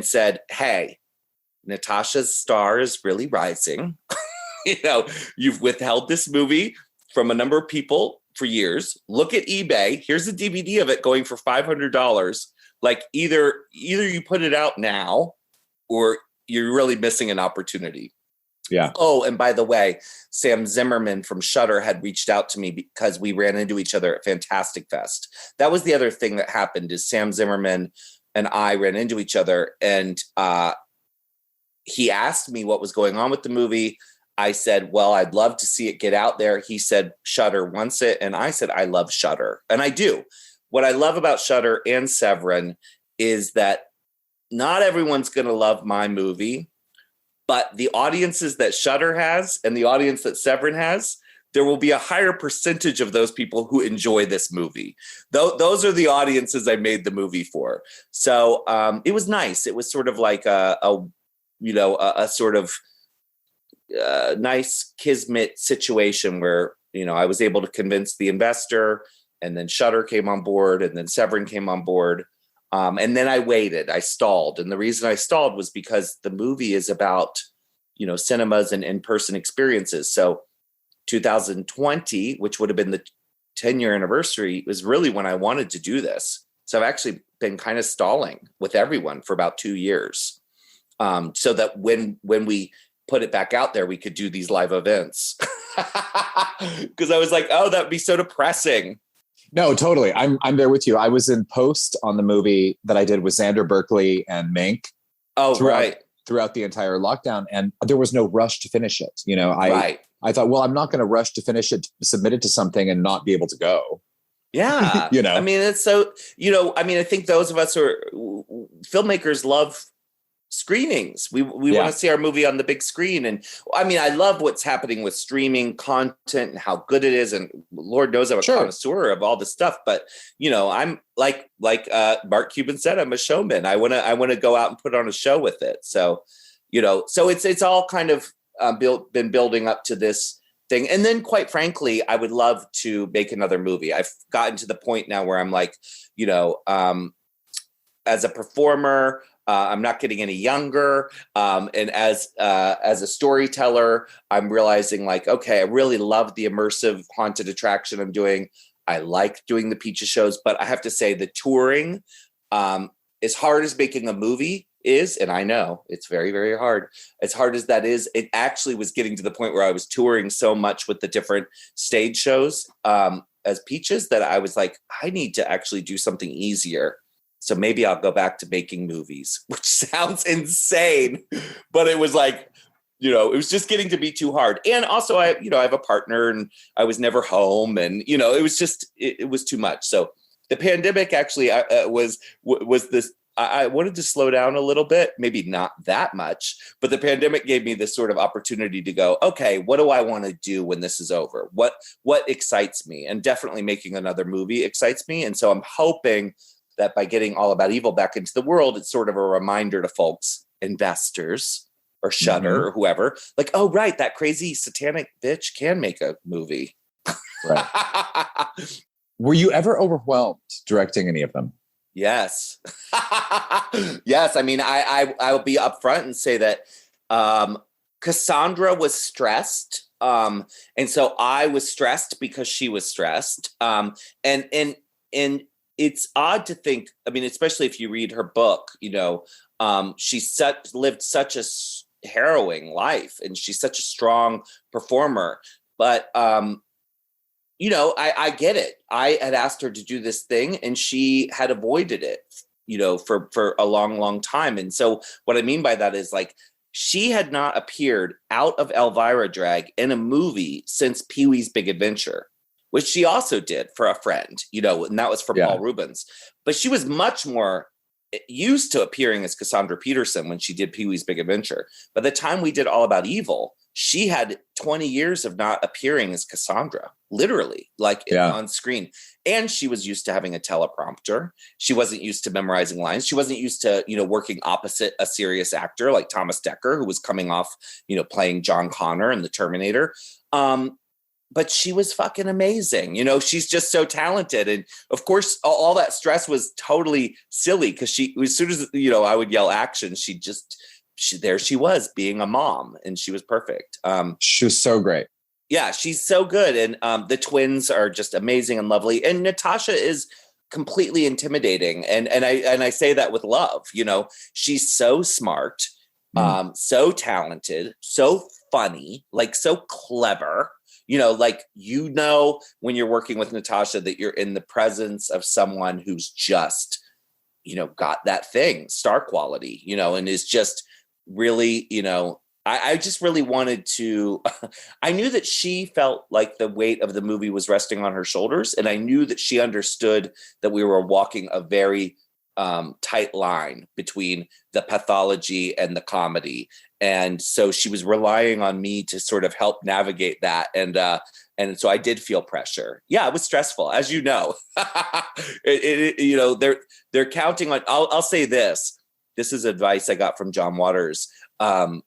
C: said, hey, Natasha's star is really rising. You've withheld this movie from a number of people for years. Look at eBay. Here's a DVD of it going for $500. Like, either you put it out now or you're really missing an opportunity.
B: Yeah.
C: Oh, and by the way, Sam Zimmerman from Shudder had reached out to me because we ran into each other at Fantastic Fest. That was the other thing that happened, is Sam Zimmerman and I ran into each other, and he asked me what was going on with the movie. I said, well, I'd love to see it get out there. He said, Shudder wants it. And I said, I love Shudder. And I do. What I love about Shudder and Severin is that not everyone's going to love my movie, but the audiences that Shudder has and the audience that Severin has, there will be a higher percentage of those people who enjoy this movie. Those are the audiences I made the movie for. So it was nice. It was sort of like a sort of nice kismet situation where, I was able to convince the investor, and then Shudder came on board, and then Severin came on board. And then I waited, I stalled. And the reason I stalled was because the movie is about, cinemas and in-person experiences. So 2020, which would have been the 10-year anniversary, was really when I wanted to do this. So I've actually been kind of stalling with everyone for about 2 years. So that when we put it back out there, we could do these live events. Because I was like, oh, that'd be so depressing.
B: No, totally. I'm there with you. I was in post on the movie that I did with Xander Berkeley and Mink.
C: Oh,
B: throughout the entire lockdown, and there was no rush to finish it. I thought, well, I'm not going to rush to finish it, submit it to something and not be able to go.
C: Yeah. I mean, it's so, I think those of us who are filmmakers love screenings. We want to see our movie on the big screen. And I mean, I love what's happening with streaming content and how good it is. And Lord knows I'm a connoisseur of all this stuff, but I'm like Mark Cuban said, I'm a showman. I want to go out and put on a show with it. So, so it's all kind of been building up to this thing. And then quite frankly, I would love to make another movie. I've gotten to the point now where I'm like, as a performer, I'm not getting any younger. And as a storyteller, I'm realizing like, okay, I really love the immersive haunted attraction I'm doing. I like doing the pizza shows, but I have to say the touring, as hard as making a movie is, and I know it's very, very hard. As hard as that is, it actually was getting to the point where I was touring so much with the different stage shows as Peaches that I was like, I need to actually do something easier. So maybe I'll go back to making movies, which sounds insane, but it was like, it was just getting to be too hard. And also I have a partner and I was never home and, it was just, it was too much. So the pandemic actually was this, I wanted to slow down a little bit, maybe not that much, but the pandemic gave me this sort of opportunity to go, okay, what do I want to do when this is over? What excites me? And definitely making another movie excites me. And so I'm hoping that by getting All About Evil back into the world, it's sort of a reminder to folks, investors or Shudder or whoever, like, oh, right, that crazy satanic bitch can make a movie.
B: Right. Were you ever overwhelmed directing any of them?
C: Yes. Yes. I mean, I will be upfront and say that Cassandra was stressed. And so I was stressed because she was stressed. And it's odd to think, I mean, especially if you read her book, she lived such a harrowing life and she's such a strong performer. But, I get it. I had asked her to do this thing and she had avoided it, for a long, long time. And so what I mean by that is like, she had not appeared out of Elvira drag in a movie since Pee-wee's Big Adventure, which she also did for a friend, and that was for Paul Rubens. But she was much more used to appearing as Cassandra Peterson when she did Pee-wee's Big Adventure. By the time we did All About Evil, she had 20 years of not appearing as Cassandra, literally, on screen. And she was used to having a teleprompter. She wasn't used to memorizing lines. She wasn't used to, working opposite a serious actor like Thomas Dekker, who was coming off, playing John Connor in The Terminator. But she was fucking amazing. She's just so talented. And of course, all that stress was totally silly because as soon as, I would yell action, there she was being a mom and she was perfect.
B: She was so great.
C: Yeah, she's so good. And the twins are just amazing and lovely. And Natasha is completely intimidating. And I say that with love, she's so smart, so talented, so funny, like so clever. When you're working with Natasha that you're in the presence of someone who's just, got that thing, star quality, and is just really, I just really wanted to, I knew that she felt like the weight of the movie was resting on her shoulders. And I knew that she understood that we were walking a very tight line between the pathology and the comedy. And so she was relying on me to sort of help navigate that. And so I did feel pressure. Yeah, it was stressful, as you know. They're counting on, I'll say this. This is advice I got from John Waters. And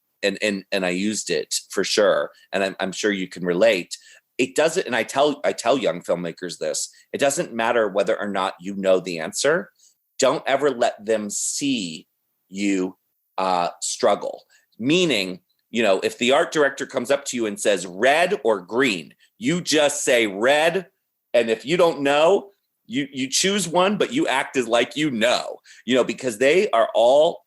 C: I used it for sure. And I'm sure you can relate. It doesn't, and I tell young filmmakers this, it doesn't matter whether or not you know the answer. Don't ever let them see you struggle. Meaning, if the art director comes up to you and says red or green, you just say red. And if you don't know, you choose one, but you act as like because they are all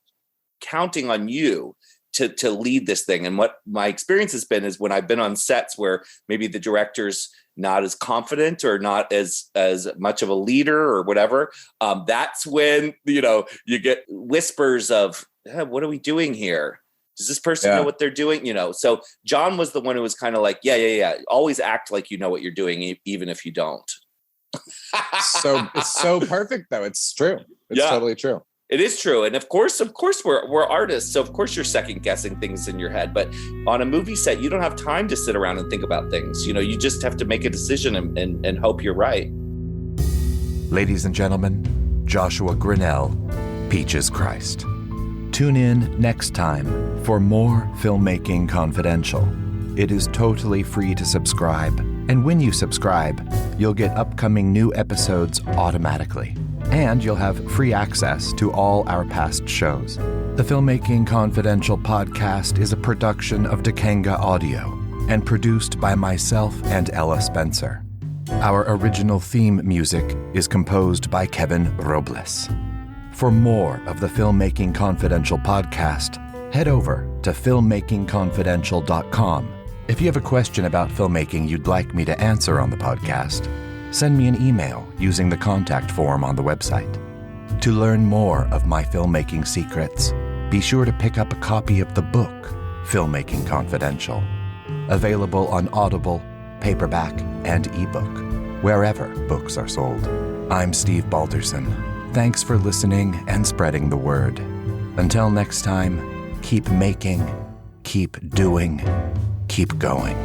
C: counting on you to lead this thing. And what my experience has been is when I've been on sets where maybe the director's not as confident or not as much of a leader or whatever, that's when, you get whispers of, what are we doing here? Does this person know what they're doing? So John was the one who was kind of like, yeah. Always act like you know what you're doing, even if you don't.
B: So it's so perfect though. It's true. It's totally true.
C: It is true. And of course we're artists. So of course you're second guessing things in your head, but on a movie set, you don't have time to sit around and think about things. You just have to make a decision and hope you're right.
A: Ladies and gentlemen, Joshua Grannell, Peaches Christ. Tune in next time for more Filmmaking Confidential. It is totally free to subscribe, and when you subscribe, you'll get upcoming new episodes automatically. And you'll have free access to all our past shows. The Filmmaking Confidential podcast is a production of Dekenga Audio and produced by myself and Ella Spencer. Our original theme music is composed by Kevin Robles. For more of the Filmmaking Confidential podcast, head over to filmmakingconfidential.com. If you have a question about filmmaking you'd like me to answer on the podcast, send me an email using the contact form on the website. To learn more of my filmmaking secrets, be sure to pick up a copy of the book, Filmmaking Confidential, available on Audible, paperback, and ebook, wherever books are sold. I'm Steve Balderson. Thanks for listening and spreading the word. Until next time, keep making, keep doing, keep going.